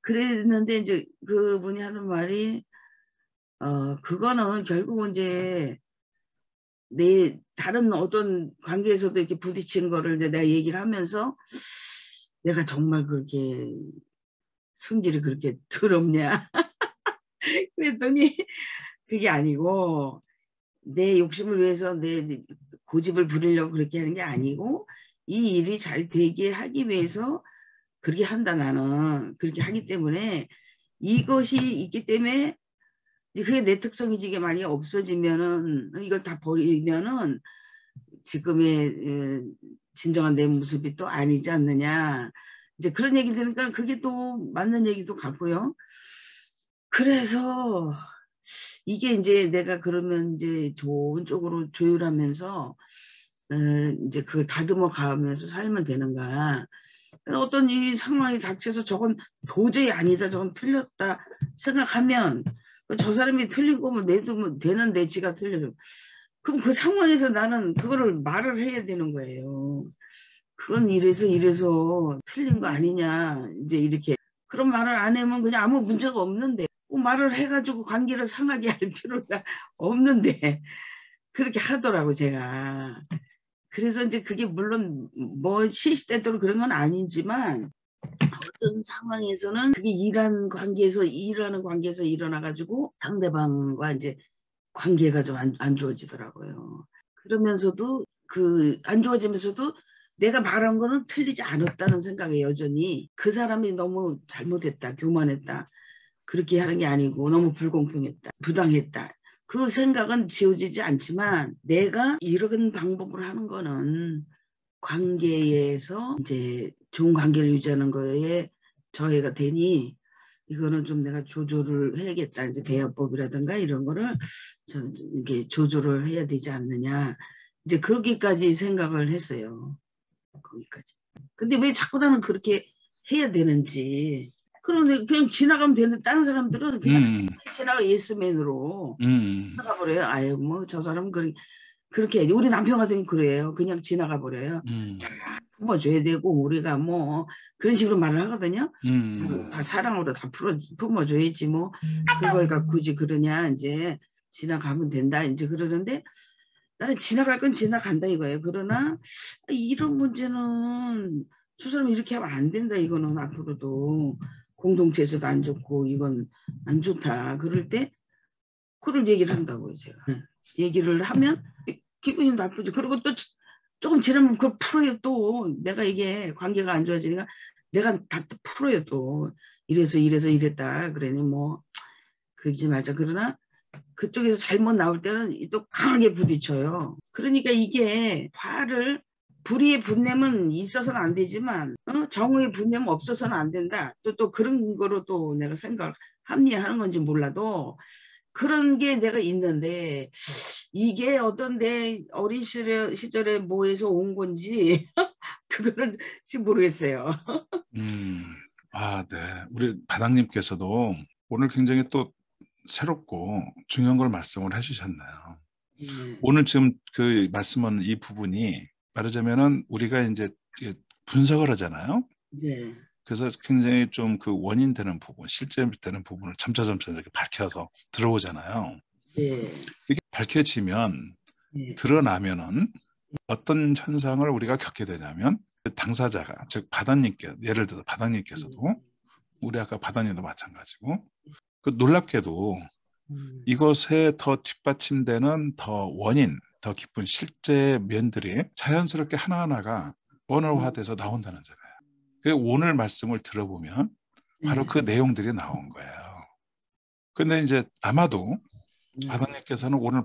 그랬는데 이제 그분이 하는 말이 그거는 결국은 이제 내 다른 어떤 관계에서도 이렇게 부딪힌 거를 이제 내가 얘기를 하면서 내가 정말 그렇게 성질이 그렇게 더럽냐. 그랬더니 그게 아니고 내 욕심을 위해서 내 고집을 부리려고 그렇게 하는 게 아니고 이 일이 잘 되게 하기 위해서 그렇게 한다. 나는 그렇게 하기 때문에 이것이 있기 때문에 그게 내 특성이지. 이게 만약에 없어지면은 이걸 다 버리면은 지금의 진정한 내 모습이 또 아니지 않느냐. 이제 그런 얘기 들으니까 그게 또 맞는 얘기도 같고요. 그래서 이게 이제 내가 그러면 이제 좋은 쪽으로 조율하면서 이제 그걸 다듬어 가면서 살면 되는가. 어떤 이 상황이 닥쳐서 저건 도저히 아니다, 저건 틀렸다 생각하면 저 사람이 틀린 거면 내도 뭐 되는 내 지가 틀려져. 그럼 그 상황에서 나는 그거를 말을 해야 되는 거예요. 그건 이래서 틀린 거 아니냐 이제 이렇게. 그런 말을 안 하면 그냥 아무 문제가 없는데 말을 해가지고 관계를 상하게 할 필요가 없는데 그렇게 하더라고 제가. 그래서 이제 그게 물론 뭐 시시때때로 그런 건 아니지만 어떤 상황에서는 그게 일하는 관계에서 일어나가지고 상대방과 이제 관계가 좀 안 좋아지더라고요. 그러면서도 그 안 좋아지면서도 내가 말한 거는 틀리지 않았다는 생각에 여전히 그 사람이 너무 잘못했다, 교만했다. 그렇게 하는 게 아니고 너무 불공평했다, 부당했다. 그 생각은 지워지지 않지만 내가 이런 방법으로 하는 거는 관계에서 이제 좋은 관계를 유지하는 거에 저해가 되니 이거는 좀 내가 조절을 해야겠다. 이제 대화법이라든가 이런 거를 이게 조절을 해야 되지 않느냐. 이제 그렇게까지 생각을 했어요. 거기까지. 근데 왜 자꾸 나는 그렇게 해야 되는지. 그런데 그냥 지나가면 되는데 다른 사람들은 그냥 지나가 예스맨으로 지나가 버려요. 아유 뭐 저 사람은 그렇게 해야지. 우리 남편 같은 경우 그래요. 그냥 지나가 버려요. 품어줘야 되고 우리가 뭐 그런 식으로 말을 하거든요. 다 사랑으로 다 품어줘야지 뭐 그걸 갖고 굳이 그러냐 이제 지나가면 된다 이제 그러는데 나는 지나갈 건 지나간다 이거예요. 그러나 이런 문제는 저 사람이 이렇게 하면 안 된다. 이거는 앞으로도 공동체에서도 안 좋고 이건 안 좋다. 그럴 때 그걸 얘기를 한다고요. 제가. 얘기를 하면 기분이 나쁘죠. 그리고 또 조금 지나면 그걸 풀어요. 또 내가 이게 관계가 안 좋아지니까 내가 다 풀어요. 또 이래서 이랬다. 그러니 뭐 그러지 말자. 그러나 그쪽에서 잘못 나올 때는 또 강하게 부딪혀요. 그러니까 이게 불의의 분냄은 있어서는 안 되지만 정의의 분냄은 없어서는 안 된다. 또 그런 거로 또 내가 생각을 합리화하는 건지 몰라도 그런 게 내가 있는데 이게 어떤 내 어린 시절에 뭐에서 온 건지 그거는 지금 모르겠어요. 아, 네. 우리 바닥님께서도 오늘 굉장히 또 새롭고 중요한 걸 말씀을 해주셨나요? 오늘 지금 그 말씀하는 이 부분이 말하자면은 우리가 이제 분석을 하잖아요. 네. 그래서 굉장히 좀 그 원인 되는 부분, 실제 되는 부분을 점차점차 이렇게 밝혀서 들어오잖아요. 네. 이렇게 밝혀지면 네. 드러나면은 어떤 현상을 우리가 겪게 되냐면 그 당사자가 즉 바다님께 예를 들어 바다님께서도 우리 아까 바다님도 마찬가지고 그 놀랍게도 이것에 더 뒷받침되는 더 원인, 더 깊은 실제 면들이 자연스럽게 하나하나가 언어화돼서 나온다는 점이에요. 오늘 말씀을 들어보면 바로 그 내용들이 나온 거예요. 근데 이제 아마도 바다님께서는 오늘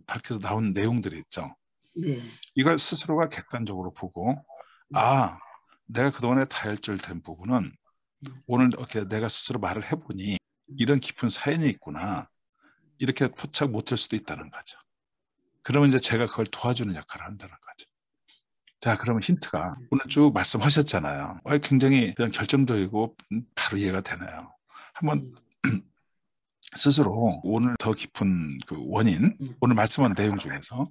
밝혀서 나온 내용들이 있죠. 네. 이걸 스스로가 객관적으로 보고 아, 내가 그동안에 다혈질된 부분은 오늘 이렇게 내가 스스로 말을 해보니 이런 깊은 사연이 있구나. 이렇게 포착 못할 수도 있다는 거죠. 그러면 이제 제가 그걸 도와주는 역할을 한다는 거죠. 자, 그러면 힌트가 오늘 쭉 말씀하셨잖아요. 굉장히 그냥 결정적이고 바로 이해가 되네요. 한번 스스로 오늘 더 깊은 그 원인, 오늘 말씀한 내용 중에서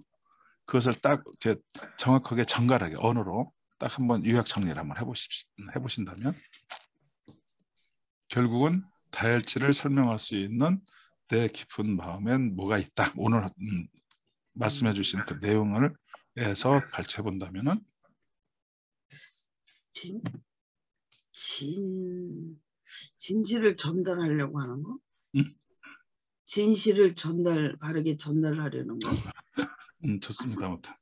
그것을 딱 이렇게 정확하게 정갈하게 언어로 딱 한번 요약 정리를 한번 해보신다면 결국은 다혈질을 설명할 수 있는 내 깊은 마음엔 뭐가 있다. 오늘 말씀해 주신 그 내용을 해서 발췌해 본다면은 진실을 전달하려고 하는 거? 음? 진실을 바르게 전달하려는 거? 좋습니다. 아무튼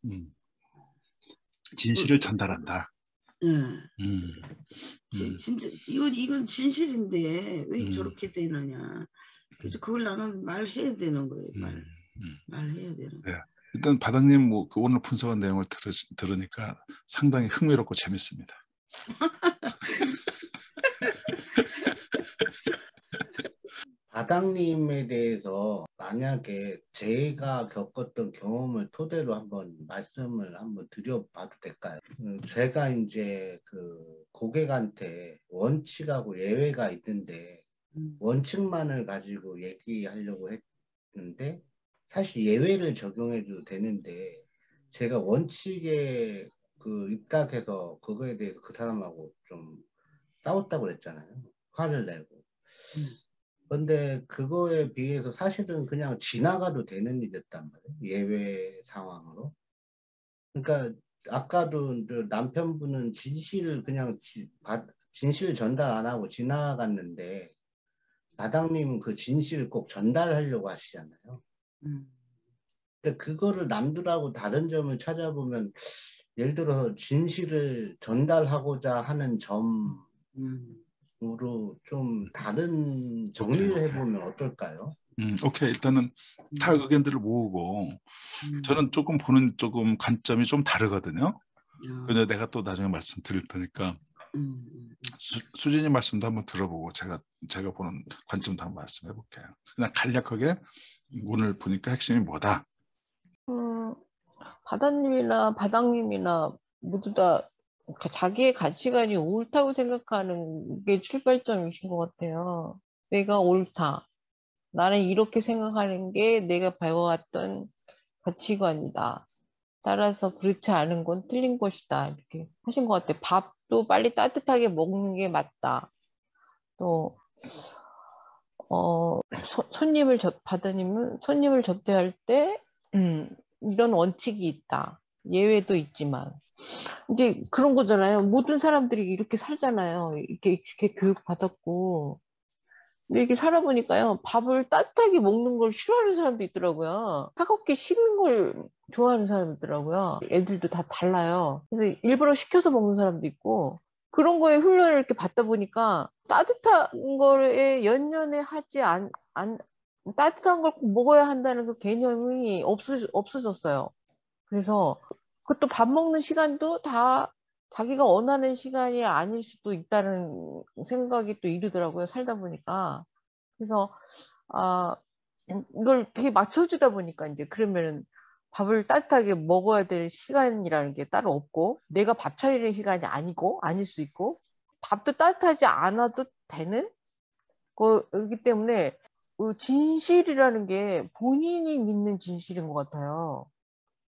진실을 전달한다. 진짜 이건 진실인데 왜 저렇게 되느냐. 그래서 그걸 나는 말해야 되는 거예요. 말해야 되는 거예요. 네. 일단 바닥님 그 오늘 분석한 내용을 들으니까 상당히 흥미롭고 재밌습니다. 바닥님에 대해서 만약에 제가 겪었던 경험을 토대로 한번 말씀을 한번 드려봐도 될까요? 제가 이제 그 고객한테 원칙하고 예외가 있는데 원칙만을 가지고 얘기하려고 했는데 사실 예외를 적용해도 되는데 제가 원칙에 그 입각해서 그거에 대해서 그 사람하고 좀 싸웠다고 그랬잖아요. 화를 내고. 근데 그거에 비해서 사실은 그냥 지나가도 되는 일이었단 말이에요. 예외 상황으로. 그러니까 아까도 남편분은 진실을 그냥 진실 전달 안 하고 지나갔는데 마당님은 그 진실을 꼭 전달하려고 하시잖아요. 근데 그거를 남들하고 다른 점을 찾아보면 예를 들어 진실을 전달하고자 하는 점으로 좀 다른 정리를 해보면 어떨까요? 오케이. 일단은 다 의견들을 모으고 저는 조금 보는 관점이 좀 다르거든요. 근데 내가 또 나중에 말씀드릴 테니까 수진이 말씀도 한번 들어보고 제가 보는 관점도 한번 말씀해 볼게요. 그냥 간략하게 오늘 보니까 핵심이 뭐다. 바다님이나 바닥님이나 모두 다 자기의 가치관이 옳다고 생각하는 게 출발점이신 것 같아요. 내가 옳다. 나는 이렇게 생각하는 게 내가 배워왔던 가치관이다. 따라서 그렇지 않은 건 틀린 것이다. 이렇게 하신 것 같아요. 밥도 빨리 따뜻하게 먹는 게 맞다. 또 바다님은 손님을 접대할 때 이런 원칙이 있다. 예외도 있지만 이제 그런 거잖아요. 모든 사람들이 이렇게 살잖아요. 이렇게 교육받았고. 근데 이렇게 살아보니까요. 밥을 따뜻하게 먹는 걸 싫어하는 사람도 있더라고요. 차갑게 식는 걸 좋아하는 사람도 있더라고요. 애들도 다 달라요. 그래서 일부러 시켜서 먹는 사람도 있고 그런 거에 훈련을 이렇게 받다 보니까 따뜻한 거에 연연해 하지 따뜻한 걸 꼭 먹어야 한다는 그 개념이 없어졌어요. 그래서 그것도 밥 먹는 시간도 다 자기가 원하는 시간이 아닐 수도 있다는 생각이 또 이르더라고요. 살다 보니까. 그래서 이걸 되게 맞춰주다 보니까 이제 그러면은 밥을 따뜻하게 먹어야 될 시간이라는 게 따로 없고, 내가 밥 차리는 시간이 아닐 수 있고, 밥도 따뜻하지 않아도 되는 거기 때문에 진실이라는 게 본인이 믿는 진실인 것 같아요.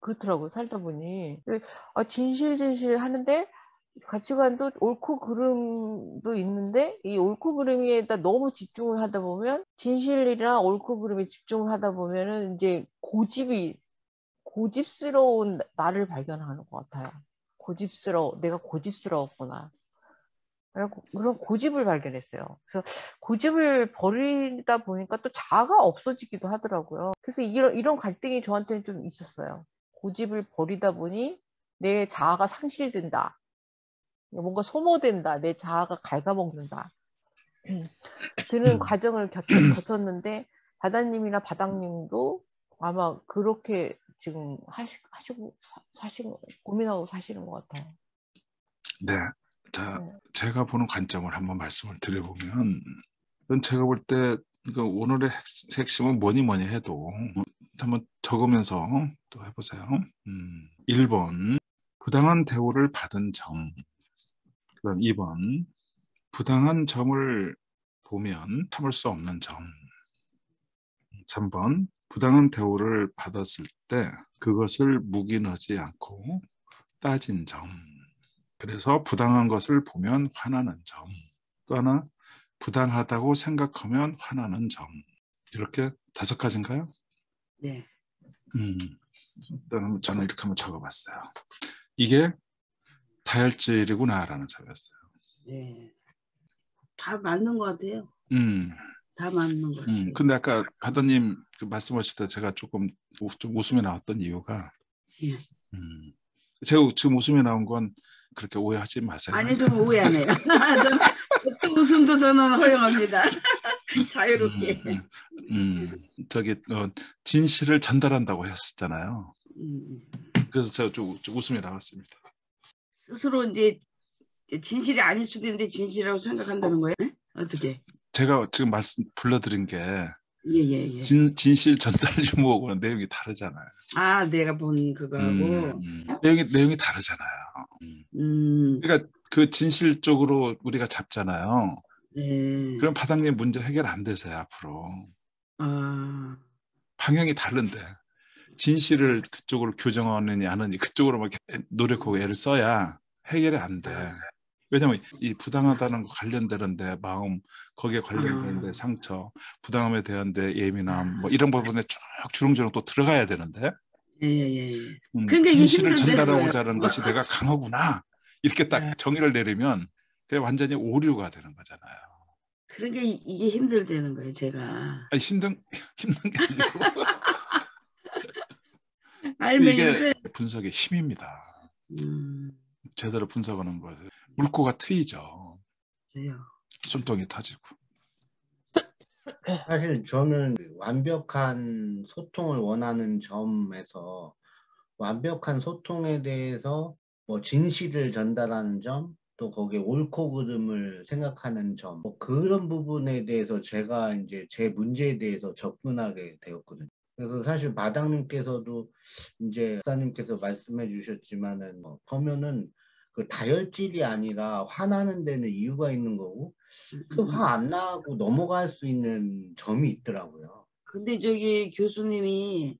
그렇더라고요, 살다 보니. 진실 하는데 가치관도 옳고 그름도 있는데, 이 옳고 그름에다 너무 집중을 하다 보면, 진실이나 옳고 그름에 집중을 하다 보면은 이제 고집스러운 나를 발견하는 것 같아요. 내가 고집스러웠구나. 그런 고집을 발견했어요. 그래서 고집을 버리다 보니까 또 자아가 없어지기도 하더라고요. 그래서 이런 갈등이 저한테는 좀 있었어요. 고집을 버리다 보니 내 자아가 상실된다. 뭔가 소모된다. 내 자아가 갉아먹는다. 드는 과정을 거쳤는데, 바다님이나 바닥님도 아마 그렇게 지금 고민하고 사시는 것 같아요. 네. 자, 제가 보는 관점을 한번 말씀을 드려보면, 제가 볼 때 오늘의 핵심은 뭐니 해도 한번 적으면서 또 해보세요. 1번, 부당한 대우를 받은 점. 그다음 2번, 부당한 점을 보면 참을 수 없는 점. 3번, 부당한 대우를 받았을 때 그것을 묵인하지 않고 따진 점. 그래서 부당한 것을 보면 화나는 점. 또 하나, 부당하다고 생각하면 화나는 점. 이렇게 5가지인가요? 네. 일단 저는 이렇게 한번 적어봤어요. 이게 다혈질이구나라는 점이었어요. 네. 다 맞는 것 같아요. 다 맞는 것 같아요. 근데 아까 바다님 말씀하실 때 제가 좀 웃음이 나왔던 이유가, 제가 지금 웃음이 나온 건 그렇게 오해하지 마세요. 아니, 좀 오해하네요. 또 웃음도 저는 허용합니다. 자유롭게. 진실을 전달한다고 했었잖아요. 그래서 제가 좀 웃음이 나왔습니다. 스스로 이제 진실이 아닐 수도 있는데 진실이라고 생각한다는 거예요? 어떻게? 제가 지금 불러드린 게 예. 진실 전달 유무하고는 내용이 다르잖아요. 내가 본 그거하고 내용이 다르잖아요. 그러니까 그 진실 쪽으로 우리가 잡잖아요. 네. 그럼 바닥님 문제 해결 안 되세요, 앞으로. 방향이 다른데 진실을 그쪽으로 교정하느니 아느니 그쪽으로 막 노력하고 애를 써야 해결이 안 돼. 왜냐면 이 부당하다는 거 관련되는데 마음, 거기에 관련되는데 상처, 부당함에 대한 데 예민함, 뭐 이런 부분에 쭉 주렁주렁 또 들어가야 되는데, 예. 그러니까 진실을 전달하고자 하는 것이 내가 강하구나 이렇게 딱 정의를 내리면 그게 완전히 오류가 되는 거잖아요. 그러니까 이게 힘들다는 거예요, 제가. 아니, 힘든 게 아니고 이게 분석의 힘입니다. 제대로 분석하는 것에 물고가 트이죠. 숨통이 터지고. 사실 저는 완벽한 소통을 원하는 점에서 완벽한 소통에 대해서 뭐 진실을 전달하는 점, 또 거기에 옳고 그름을 생각하는 점, 뭐 그런 부분에 대해서 제가 이제 제 문제에 대해서 접근하게 되었거든요. 그래서 사실 마당님께서도 이제 박사님께서 말씀해 주셨지만은 보면은 그 다혈질이 아니라 화나는 데는 이유가 있는 거고 그 화 안 나고 넘어갈 수 있는 점이 있더라고요. 근데 저기 교수님이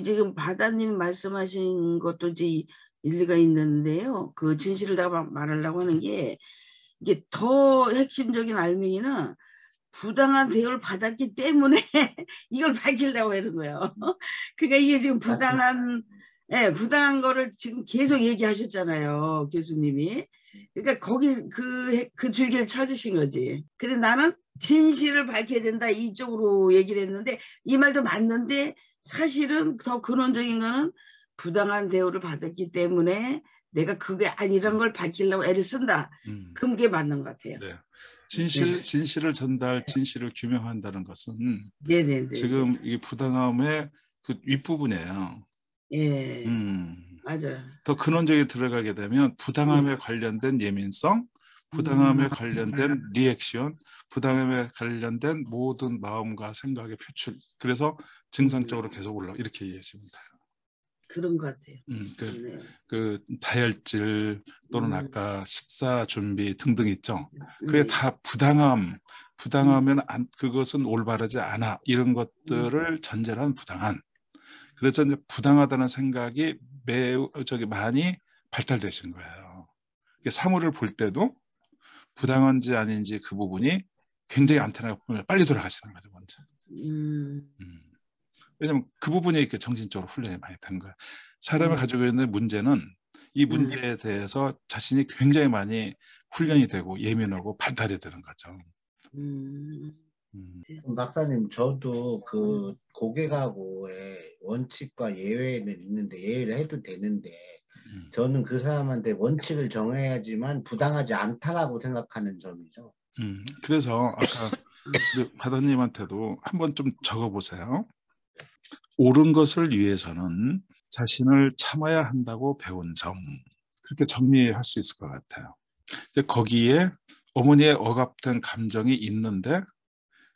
지금 바다님 말씀하신 것도 이제 일리가 있는데요. 그 진실을 다 말하려고 하는 게 이게 더 핵심적인 알맹이는 부당한 대우를 받았기 때문에 이걸 밝히려고 하는 거예요. 그러니까 이게 지금 부당한 거를 지금 계속 얘기하셨잖아요, 교수님이. 그러니까 거기 그 줄기를 찾으신 거지. 근데 나는 진실을 밝혀야 된다 이쪽으로 얘기를 했는데 이 말도 맞는데 사실은 더 근원적인 거는 부당한 대우를 받았기 때문에 내가 그게 아니란 걸 밝히려고 애를 쓴다. 그게 맞는 것 같아요. 네. 진실을 전달, 진실을 규명한다는 것은 지금 이 부당함의 그 윗부분이에요. 맞아요. 더 근원적에 들어가게 되면 부당함에 관련된 예민성, 부당함에 관련된 리액션, 부당함에 관련된 모든 마음과 생각의 표출. 그래서 증상적으로 계속 올라 이렇게 이해하시면 돼요. 그런 것 같아요. 그 다혈질 또는 아까 식사 준비 등등 있죠. 그게 다 부당하면 그것은 올바르지 않아. 이런 것들을 전제로 한 부당한. 그래서 이제 부당하다는 생각이 매우 많이 발달되신 거예요. 사물을 볼 때도 부당한지 아닌지 그 부분이 굉장히 안테나가 빨리 돌아가시는 거죠, 먼저. 왜냐하면 그 부분에 이렇게 정신적으로 훈련이 많이 된 거예요. 사람이 가지고 있는 문제는 이 문제에 대해서 자신이 굉장히 많이 훈련이 되고 예민하고 발달이 되는 거죠. 박사님, 저도 그 고객하고의 원칙과 예외는 있는데, 예외를 해도 되는데, 저는 그 사람한테 원칙을 정해야지만 부당하지 않다라고 생각하는 점이죠. 그래서 아까 우리 바다님한테도 한번 좀 적어보세요. 옳은 것을 위해서는 자신을 참아야 한다고 배운 점. 그렇게 정리할 수 있을 것 같아요. 거기에 어머니의 억압된 감정이 있는데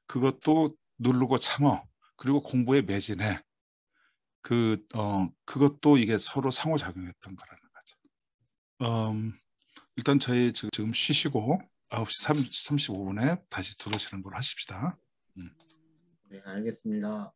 그것도 누르고 참어. 그리고 공부에 매진해. 그것도 이게 서로 상호작용했던 거라는 거죠. 일단 저희 지금 쉬시고 9시 35분에 다시 들어오시는 걸로 하십시다. 네, 알겠습니다.